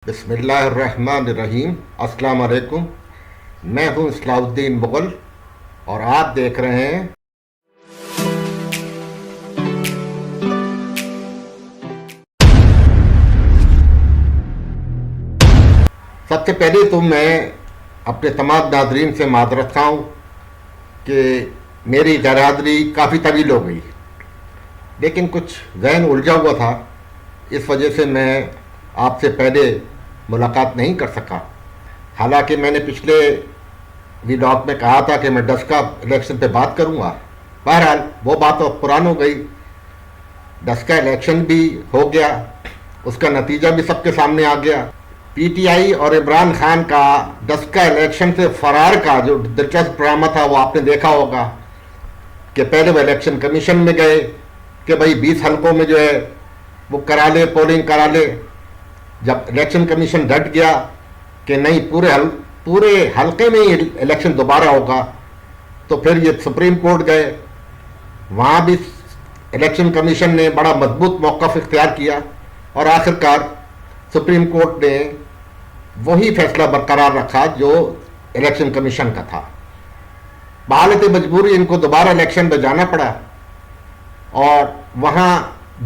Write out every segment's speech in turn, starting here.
بسم اللہ الرحمن الرحیم۔ السلام علیکم، میں ہوں اصلاح الدین مغل اور آپ دیکھ رہے ہیں سب سے پہلے تو میں اپنے تمام ناظرین سے معذرت خواہ ہوں کہ میری غیر حاضری کافی طویل ہو گئی، لیکن کچھ ذہن الجھا ہوا تھا، اس وجہ سے میں آپ سے پہلے ملاقات نہیں کر سکا۔ حالانکہ میں نے پچھلے ویلاگ میں کہا تھا کہ میں ڈسکا الیکشن پہ بات کروں گا۔ بہرحال وہ بات تو پرانی ہو گئی، ڈسکا الیکشن بھی ہو گیا، اس کا نتیجہ بھی سب کے سامنے آ گیا۔ پی ٹی آئی اور عمران خان کا ڈسکا الیکشن سے فرار کا جو دلچسپ ڈرامہ تھا وہ آپ نے دیکھا ہوگا کہ پہلے وہ الیکشن کمیشن میں گئے کہ بھائی 20 حلقوں میں جو ہے وہ کرا لے، پولنگ کرا لے۔ جب الیکشن کمیشن ڈٹ گیا کہ نہیں پورے حلقے میں ہی الیکشن دوبارہ ہوگا، تو پھر یہ سپریم کورٹ گئے، وہاں بھی الیکشن کمیشن نے بڑا مضبوط موقف اختیار کیا اور آخرکار سپریم کورٹ نے وہی فیصلہ برقرار رکھا جو الیکشن کمیشن کا تھا۔ بحالت مجبوری ان کو دوبارہ الیکشن میں جانا پڑا اور وہاں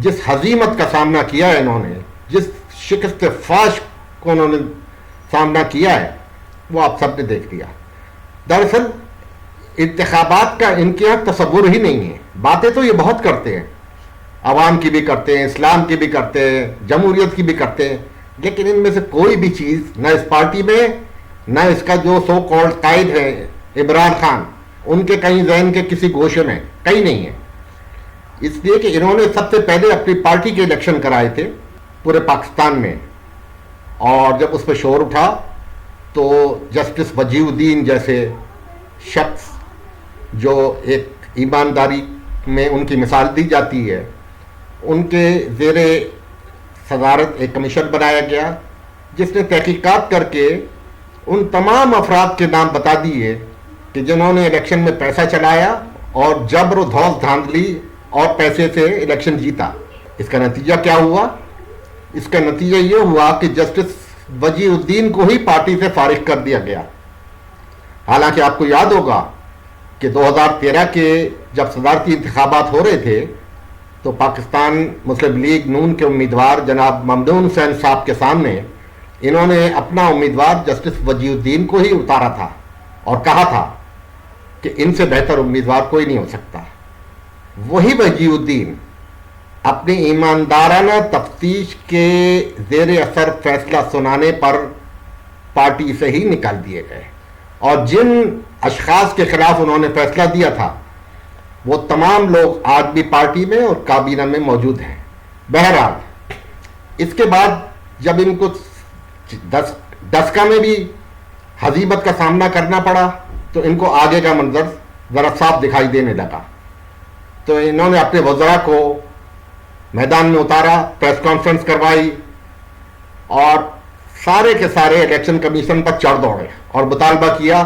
جس ہزیمت کا سامنا کیا ہے انہوں نے، جس شکست فاش کو انہوں نے سامنا کیا ہے، وہ آپ سب نے دیکھ لیا۔ دراصل انتخابات کا ان کے یہاں تصور ہی نہیں ہے۔ باتیں تو یہ بہت کرتے ہیں، عوام کی بھی کرتے ہیں، اسلام کی بھی کرتے ہیں، جمہوریت کی بھی کرتے ہیں، لیکن ان میں سے کوئی بھی چیز نہ اس پارٹی میں، نہ اس کا جو سو کالڈ قائد ہے عمران خان، ان کے کہیں ذہن کے کسی گوشے میں کہیں نہیں ہے۔ اس لیے کہ انہوں نے سب سے پہلے اپنی پارٹی کے الیکشن کرائے تھے پورے پاکستان میں، اور جب اس پہ شور اٹھا تو جسٹس وجیہ الدین جیسے شخص جو ایک ایمانداری میں ان کی مثال دی جاتی ہے، ان کے زیر صدارت ایک کمیشن بنایا گیا جس نے تحقیقات کر کے ان تمام افراد کے نام بتا دیے کہ جنہوں نے الیکشن میں پیسہ چلایا اور جبر و دھوس دھاندلی اور پیسے سے الیکشن جیتا۔ اس کا نتیجہ کیا ہوا؟ اس کا نتیجہ یہ ہوا کہ جسٹس وجیہ الدین کو ہی پارٹی سے فارغ کر دیا گیا۔ حالانکہ آپ کو یاد ہوگا کہ 2013 کے جب صدارتی انتخابات ہو رہے تھے تو پاکستان مسلم لیگ نون کے امیدوار جناب ممنون حسین صاحب کے سامنے انہوں نے اپنا امیدوار جسٹس وجیہ الدین کو ہی اتارا تھا اور کہا تھا کہ ان سے بہتر امیدوار کوئی نہیں ہو سکتا۔ وہی وجیہ الدین اپنی ایماندارانہ تفتیش کے زیر اثر فیصلہ سنانے پر پارٹی سے ہی نکال دیے گئے، اور جن اشخاص کے خلاف انہوں نے فیصلہ دیا تھا وہ تمام لوگ آج بھی پارٹی میں اور کابینہ میں موجود ہیں۔ بہرحال اس کے بعد جب ان کو ڈسکا میں بھی ہزیمت کا سامنا کرنا پڑا تو ان کو آگے کا منظر ذرا صاف دکھائی دینے لگا، تو انہوں نے اپنے وزراء کو میدان میں اتارا، پریس کانفرنس کروائی اور سارے کے سارے الیکشن کمیشن پر چڑھ دوڑے اور مطالبہ کیا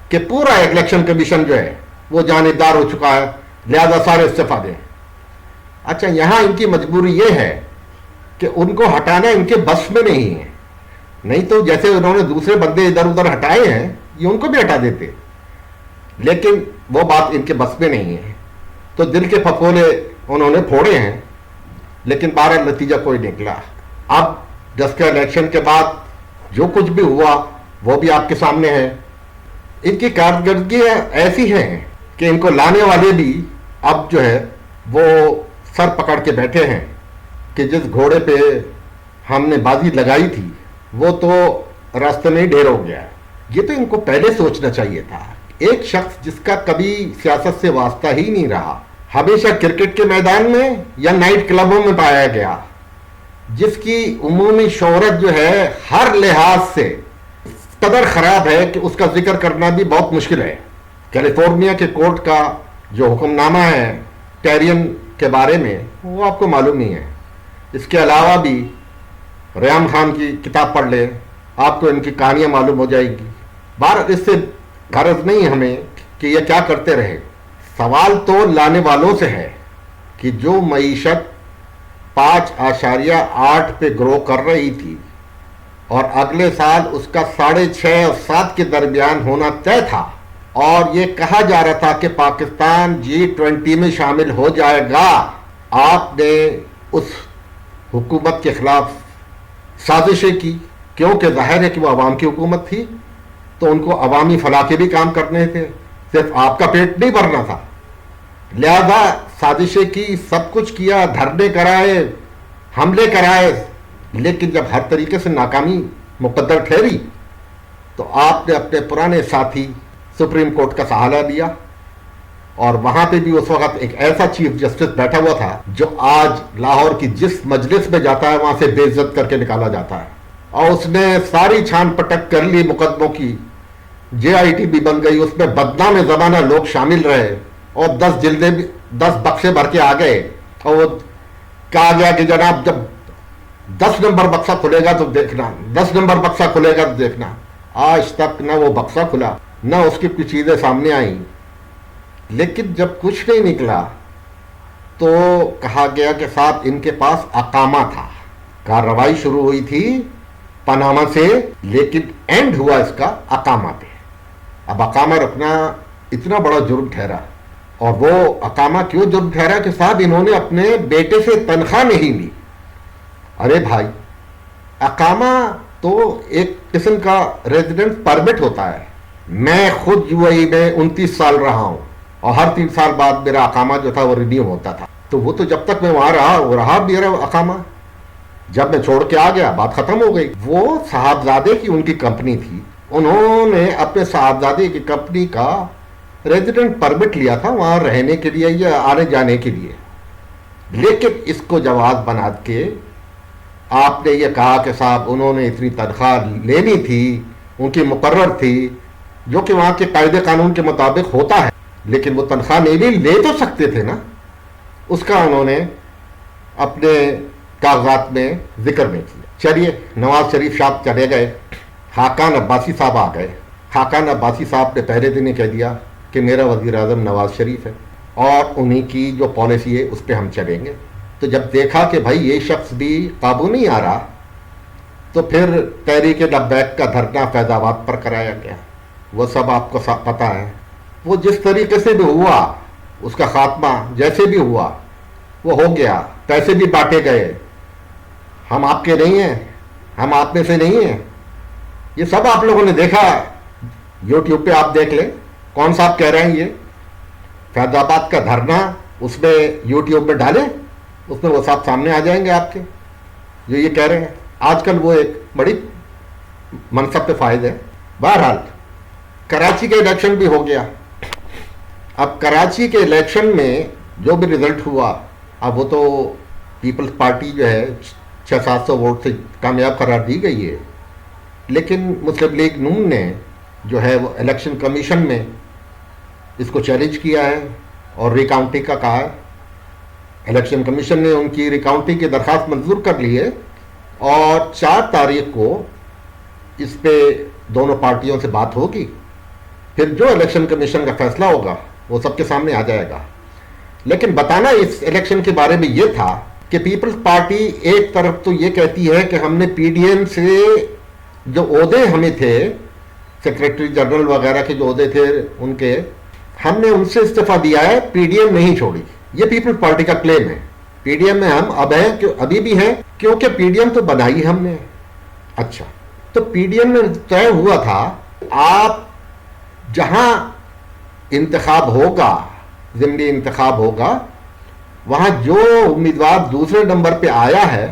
کہ پورا الیکشن کمیشن جو ہے وہ جانبدار ہو چکا ہے، لہذا سارے استعفیٰ دیں۔ اچھا، یہاں ان کی مجبوری یہ ہے کہ ان کو ہٹانا ان کے بس میں نہیں ہے، نہیں تو جیسے انہوں نے دوسرے بندے ادھر ادھر ہٹائے ہیں یہ ان کو بھی ہٹا دیتے، لیکن وہ بات ان کے بس میں نہیں ہے، تو دل کے پھپھولے انہوں نے پھوڑے ہیں، لیکن بہرحال نتیجہ کوئی نکلا۔ اب ڈسکا الیکشن کے بعد جو کچھ بھی ہوا وہ بھی آپ کے سامنے ہے۔ ان کی کارکردگیاں ایسی ہیں کہ ان کو لانے والے بھی اب جو ہے وہ سر پکڑ کے بیٹھے ہیں کہ جس گھوڑے پہ ہم نے بازی لگائی تھی وہ تو راستے میں ہی ڈھیر ہو گیا ہے۔ یہ تو ان کو پہلے سوچنا چاہیے تھا۔ ایک شخص جس کا کبھی سیاست سے واسطہ ہی نہیں رہا، ہمیشہ کرکٹ کے میدان میں یا نائٹ کلبوں میں پایا گیا، جس کی عمومی شہرت جو ہے ہر لحاظ سے قدر خراب ہے کہ اس کا ذکر کرنا بھی بہت مشکل ہے۔ کیلیفورنیا کے کورٹ کا جو حکم نامہ ہے ٹیرین کے بارے میں وہ آپ کو معلوم ہی ہے۔ اس کے علاوہ بھی ریحام خان کی کتاب پڑھ لیں، آپ کو ان کی کہانیاں معلوم ہو جائے گی۔ بہرحال اس سے غرض نہیں ہمیں کہ یہ کیا کرتے رہے، سوال تو لانے والوں سے ہے کہ جو معیشت 5.8 پہ گرو کر رہی تھی اور اگلے سال اس کا 6.5 اور 7 کے درمیان ہونا طے تھا، اور یہ کہا جا رہا تھا کہ پاکستان G20 میں شامل ہو جائے گا۔ آپ نے اس حکومت کے خلاف سازشیں کی، کیونکہ ظاہر ہے کہ وہ عوام کی حکومت تھی، تو ان کو عوامی فلاح کے بھی کام کرنے تھے، صرف آپ کا پیٹ نہیں بھرنا تھا، لہذا سازشیں کی، سب کچھ کیا، دھرنے کرائے، حملے کرائے، لیکن جب ہر طریقے سے ناکامی مقدر ٹھہری تو آپ نے اپنے پرانے ساتھی سپریم کورٹ کا سہارا لیا، اور وہاں پہ بھی اس وقت ایک ایسا چیف جسٹس بیٹھا ہوا تھا جو آج لاہور کی جس مجلس میں جاتا ہے وہاں سے بے عزت کر کے نکالا جاتا ہے، اور اس نے ساری چھان پٹک کر لی مقدموں کی، JIT بھی بن گئی، اس میں بدنام زمانہ لوگ شامل رہے، اور 10 جلدیں 10 بکسے بھر کے آ گئے، اور وہ کہا گیا کہ جناب جب 10 نمبر بکسہ کھلے گا تو دیکھنا، 10 نمبر بکسہ کھلے گا تو دیکھنا۔ آج تک نہ وہ بکسہ کھلا، نہ اس کی کچھ چیزیں سامنے آئیں، لیکن جب کچھ نہیں نکلا تو کہا گیا کہ صاحب ان کے پاس اقامہ تھا، کارروائی شروع ہوئی تھی پاناما سے، لیکن اینڈ ہوا اس کا اقامہ پہ۔ اب اقامہ رکھنا اتنا بڑا جرم ٹھہرا، اور وہ اقامہ کیوں جرم ٹھہرا کہ صاحب انہوں نے اپنے بیٹے سے تنخواہ نہیں لی۔ ارے بھائی، اقامہ تو ایک قسم کا ریزیڈنٹ پرمٹ ہوتا ہے۔ میں خود UAE میں 29 سال رہا ہوں، اور ہر 3 سال بعد میرا اقامہ جو تھا وہ رینیو ہوتا تھا، تو وہ تو جب تک میں وہاں رہا وہ رہا میرا اقامہ، جب میں چھوڑ کے آ گیا بات ختم ہو گئی۔ وہ صاحبزادے کی ان کی کمپنی تھی، انہوں نے اپنے صاحبزادے کی کمپنی کا ریزیڈنٹ پرمٹ لیا تھا وہاں رہنے کے لیے یا آنے جانے کے لیے، لیکن اس کو جواز بنا کے آپ نے یہ کہا کہ صاحب انہوں نے اتنی تنخواہ لینی تھی، ان کی مقرر تھی، جو کہ وہاں کے قاعدے قانون کے مطابق ہوتا ہے، لیکن وہ تنخواہ نہیں لے تو سکتے تھے نا، اس کا انہوں نے اپنے کاغذات میں ذکر نہیں کیا۔ چلیے، نواز شریف صاحب چلے گئے، خاقان عباسی صاحب آ گئے۔ خاقان عباسی صاحب نے پہلے دن ہی کہہ دیا کہ میرا وزیر اعظم نواز شریف ہے، اور انہی کی جو پالیسی ہے اس پہ ہم چلیں گے۔ تو جب دیکھا کہ بھائی یہ شخص بھی قابو نہیں آ رہا، تو پھر تحریک لبیک کا دھرنا فیض آباد پر کرایا گیا۔ وہ سب آپ کو پتہ ہے، وہ جس طریقے سے بھی ہوا، اس کا خاتمہ جیسے بھی ہوا وہ ہو گیا، پیسے بھی بانٹے گئے۔ ہم آپ کے نہیں ہیں، ہم آپ میں سے نہیں ہیں، یہ سب آپ لوگوں نے دیکھا، یوٹیوب پہ آپ دیکھ لیں کون صاحب کہہ رہے ہیں یہ فیض آباد کا دھرنا، اس میں یوٹیوب میں ڈالیں، اس میں وہ صاحب سامنے آ جائیں گے آپ کے جو یہ کہہ رہے ہیں۔ آج کل وہ ایک بڑی منصب پہ فائد ہے۔ بہرحال کراچی کا الیکشن بھی ہو گیا۔ اب کراچی کے الیکشن میں جو بھی رزلٹ ہوا، اب وہ تو پیپلز پارٹی جو ہے 600-700 ووٹ سے کامیاب قرار دی گئی ہے، لیکن مسلم لیگ نون نے جو ہے وہ الیکشن کمیشن میں اس کو چیلنج کیا ہے اور ریکاؤنٹنگ کا کہا ہے۔ الیکشن کمیشن نے ان کی ریکاؤنٹنگ کی درخواست منظور کر لی ہے، اور 4 تاریخ کو اس پہ دونوں پارٹیوں سے بات ہوگی، پھر جو الیکشن کمیشن کا فیصلہ ہوگا وہ سب کے سامنے آ جائے گا۔ لیکن بتانا اس الیکشن کے بارے میں یہ تھا کہ پیپلز پارٹی ایک طرف تو یہ کہتی ہے کہ ہم نے PDM سے جو عہدے ہمیں تھے، سیکریٹری جنرل وغیرہ کے جو عہدے تھے ان کے، ہم نے ان سے استعفیٰ دیا ہے، PDM نہیں چھوڑی۔ یہ پیپلز پارٹی کا کلیم ہے۔ PDM میں ہم اب ہیں، ابھی بھی ہیں، کیونکہ PDM تو بنائی ہم نے۔ اچھا، تو PDM میں طے ہوا تھا آپ جہاں انتخاب ہوگا، ضمنی انتخاب ہوگا، وہاں جو امیدوار دوسرے نمبر پہ آیا ہے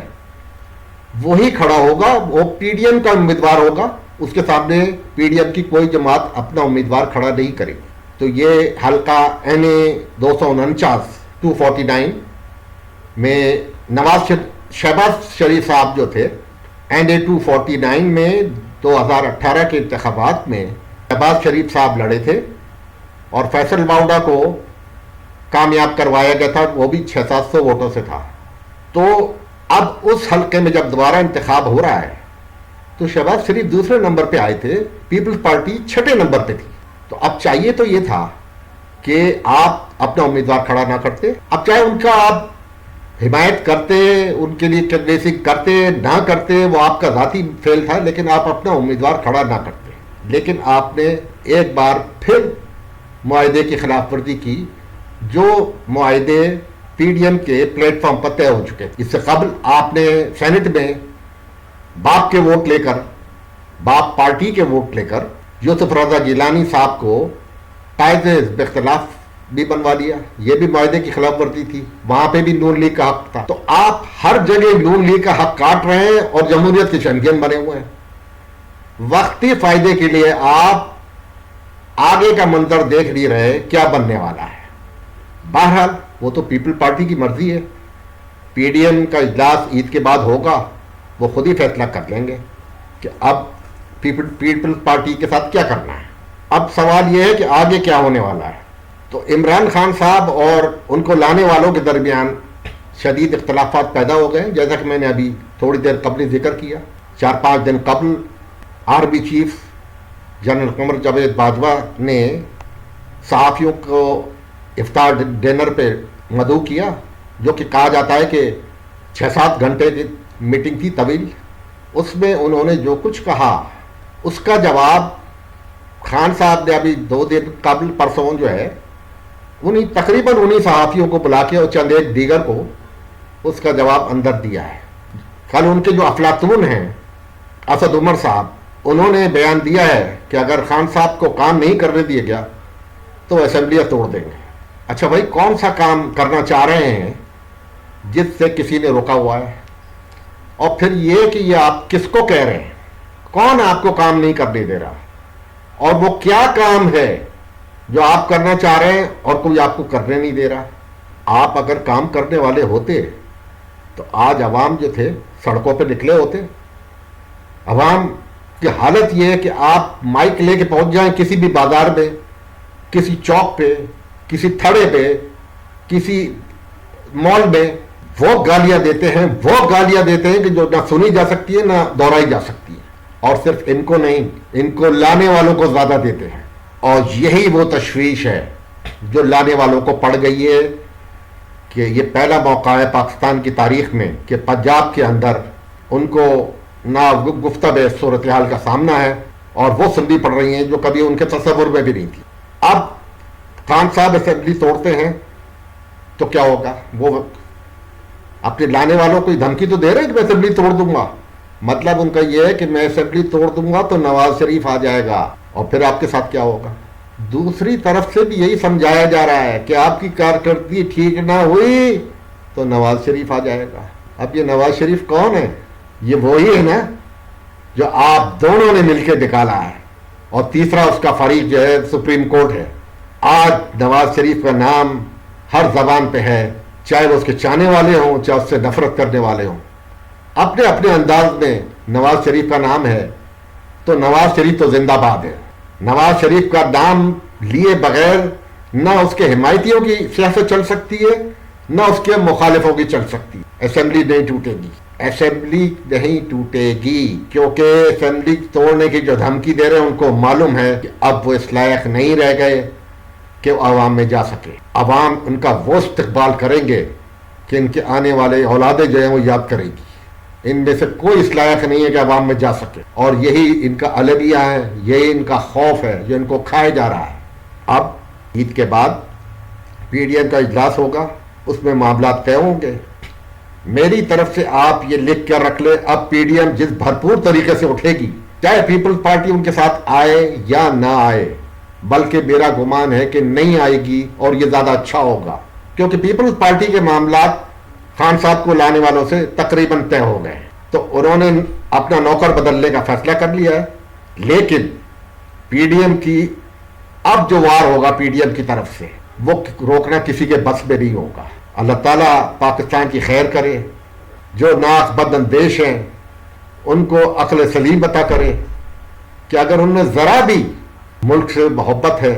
وہی کھڑا ہوگا، وہ PDM کا امیدوار ہوگا، اس کے سامنے PDM کی کوئی جماعت اپنا امیدوار کھڑا نہیں کرے گی۔ تو یہ حلقہ NA 249 249 میں شہباز شریف صاحب جو تھے، NA 249 میں 2018 کے انتخابات میں شہباز شریف صاحب لڑے تھے، اور فیصل واؤڈا کو کامیاب کروایا گیا تھا، وہ بھی 600-700 ووٹوں سے تھا۔ تو اب اس حلقے میں جب دوبارہ انتخاب ہو رہا ہے تو شہباز شریف دوسرے نمبر پہ آئے تھے، پیپلز پارٹی 6 نمبر پہ تھی۔ تو اب چاہیے تو یہ تھا کہ آپ اپنا امیدوار کھڑا نہ کرتے، اب چاہے ان کا آپ حمایت کرتے ان کے لیے کنوینسنگ کرتے نہ کرتے وہ آپ کا ذاتی فیل تھا، لیکن آپ اپنا امیدوار کھڑا نہ کرتے، لیکن آپ نے ایک بار پھر معاہدے کی خلاف ورزی کی جو معاہدے پی ڈی ایم کے پلیٹ فارم پر طے ہو چکے. اس سے قبل آپ نے سینٹ میں باپ کے ووٹ لے کر، باپ پارٹی کے ووٹ لے کر یوسف رضا گیلانی صاحب کو قائد حزب اختلاف بھی بنوا لیا. یہ بھی معاہدے کی خلاف ورزی تھی، وہاں پہ بھی نون لیگ کا حق تھا. تو آپ ہر جگہ نون لیگ کا حق کاٹ رہے ہیں اور جمہوریت کے چیمپئن بنے ہوئے ہیں. وقتی فائدے کے لیے آپ آگے کا منظر دیکھ نہیں رہے کیا بننے والا ہے. بہرحال وہ تو پیپل پارٹی کی مرضی ہے. پی ڈی ایم کا اجلاس عید کے بعد ہوگا، وہ خود ہی فیصلہ کر لیں گے کہ اب پیپل پارٹی کے ساتھ کیا کرنا ہے. اب سوال یہ ہے کہ آگے کیا ہونے والا ہے. تو عمران خان صاحب اور ان کو لانے والوں کے درمیان شدید اختلافات پیدا ہو گئے، جیسا کہ میں نے ابھی تھوڑی دیر قبل ذکر کیا. 4-5 دن قبل army chief general Qamar Javed Bajwa نے صحافیوں کو افطار ڈنر پہ مدعو کیا، جو کہ کہا جاتا ہے کہ 6-7 گھنٹے کی میٹنگ تھی طویل. اس میں انہوں نے جو کچھ کہا اس کا جواب خان صاحب نے ابھی 2 دن قبل پرسوں جو ہے تقریباً انہی صحافیوں کو بلا کے اور چند ایک دیگر کو اس کا جواب اندر دیا ہے. کل ان کے جو افلاطون ہیں اسد عمر صاحب، انہوں نے بیان دیا ہے کہ اگر خان صاحب کو کام نہیں کرنے دیا گیا تو اسمبلیاں توڑ دیں گے. اچھا بھائی، کون سا کام کرنا چاہ رہے ہیں جس سے کسی نے روکا ہوا ہے؟ اور پھر یہ کہ یہ آپ کس کو کہہ رہے ہیں؟ کون آپ کو کام نہیں کرنے دے رہا؟ اور وہ کیا کام ہے جو آپ کرنا چاہ رہے ہیں اور کوئی آپ کو کرنے نہیں دے رہا؟ آپ اگر کام کرنے والے ہوتے تو آج عوام جو تھے سڑکوں پہ نکلے ہوتے. عوام کی حالت یہ ہے کہ آپ مائک لے کے پہنچ جائیں کسی بھی بازار میں، کسی چوک پہ، کسی تھڑے پہ، کسی مال میں، وہ گالیاں دیتے ہیں کہ جو نہ سنی جا سکتی ہے نہ دہرائی جا سکتی ہے. اور صرف ان کو نہیں، ان کو لانے والوں کو زیادہ دیتے ہیں. اور یہی وہ تشویش ہے جو لانے والوں کو پڑ گئی ہے کہ یہ پہلا موقع ہے پاکستان کی تاریخ میں کہ پنجاب کے اندر ان کو نا گفتہ بے صورتحال کا سامنا ہے اور وہ سننی پڑ رہی ہیں جو کبھی ان کے تصور میں بھی نہیں تھی. اب خان صاحب اسمبلی توڑتے ہیں تو کیا ہوگا؟ وہ اپنے لانے والوں کو دھمکی تو دے رہے ہیں کہ میں اسمبلی توڑ دوں گا. مطلب ان کا یہ ہے کہ میں اسمبلی توڑ دوں گا تو نواز شریف آ جائے گا اور پھر آپ کے ساتھ کیا ہوگا. دوسری طرف سے بھی یہی سمجھایا جا رہا ہے کہ آپ کی کارکردگی ٹھیک نہ ہوئی تو نواز شریف آ جائے گا. اب یہ نواز شریف کون ہے؟ یہ وہی ہے نا جو آپ دونوں نے مل کے نکالا ہے، اور تیسرا اس کا فریق جو ہے سپریم کورٹ ہے. آج نواز شریف کا نام ہر زبان پہ ہے، چاہے وہ اس کے چاہنے والے ہوں چاہے اس سے نفرت کرنے والے ہوں. اپنے اپنے انداز میں نواز شریف کا نام ہے تو نواز شریف تو زندہ باد ہے. نواز شریف کا نام لیے بغیر نہ اس کے حمایتیوں کی سیاست چل سکتی ہے نہ اس کے مخالفوں کی چل سکتی ہے. اسمبلی نہیں ٹوٹے گی، اسمبلی نہیں ٹوٹے گی، کیونکہ اسمبلی توڑنے کی جو دھمکی دے رہے ہیں ان کو معلوم ہے کہ اب وہ اس لائق نہیں رہ گئے کہ وہ عوام میں جا سکے. عوام ان کا وہ استقبال کریں گے کہ ان کے آنے والے اولادیں جو ہیں وہ یاد کریں گی. ان میں سے کوئی اس لائق نہیں ہے کہ عوام میں جا سکے، اور یہی ان کا المیہ ہے، یہی ان کا خوف ہے جو ان کو کھائے جا رہا ہے. اب عید کے بعد پی ڈی ایم کا اجلاس ہوگا، اس میں معاملات طے ہوں گے. میری طرف سے آپ یہ لکھ کر رکھ لیں، اب پی ڈی ایم جس بھرپور طریقے سے اٹھے گی، چاہے پیپلز پارٹی ان کے ساتھ آئے یا نہ آئے، بلکہ میرا گمان ہے کہ نہیں آئے گی اور یہ زیادہ اچھا ہوگا، کیونکہ پیپلز پارٹی کے معاملات خان صاحب کو لانے والوں سے تقریباً طے ہو گئے، تو انہوں نے اپنا نوکر بدلنے کا فیصلہ کر لیا ہے. لیکن پی ڈی ایم کی اب جو وار ہوگا پی ڈی ایم کی طرف سے، وہ روکنا کسی کے بس میں نہیں ہوگا. اللہ تعالیٰ پاکستان کی خیر کرے. جو ناک بد اندیش ہیں ان کو عقل سلیم عطا کرے کہ اگر ان میں ذرا بھی ملک سے محبت ہے،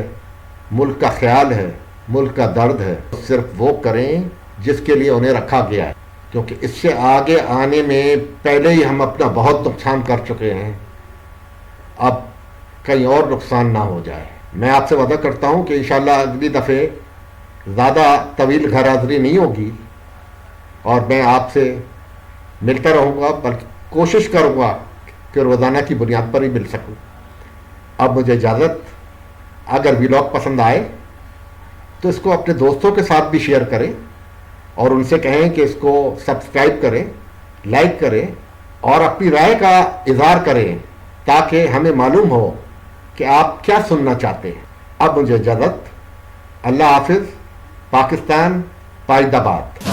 ملک کا خیال ہے، ملک کا درد ہے، صرف وہ کریں جس کے لیے انہیں رکھا گیا ہے. کیونکہ اس سے آگے آنے میں پہلے ہی ہم اپنا بہت نقصان کر چکے ہیں، اب کہیں اور نقصان نہ ہو جائے. میں آپ سے وعدہ کرتا ہوں کہ انشاءاللہ اگلی دفعہ زیادہ طویل گھر حاضری نہیں ہوگی، اور میں آپ سے ملتا رہوں گا، بلکہ کوشش کروں گا کہ روزانہ کی بنیاد پر ہی مل سکوں۔ اب مجھے اجازت، اگر ولاگ پسند آئے تو اس کو اپنے دوستوں کے ساتھ بھی شیئر کریں اور ان سے کہیں کہ اس کو سبسکرائب کریں، لائک کریں اور اپنی رائے کا اظہار کریں تاکہ ہمیں معلوم ہو کہ آپ کیا سننا چاہتے ہیں۔ اب مجھے اجازت، اللہ حافظ، پاکستان، پائید آباد۔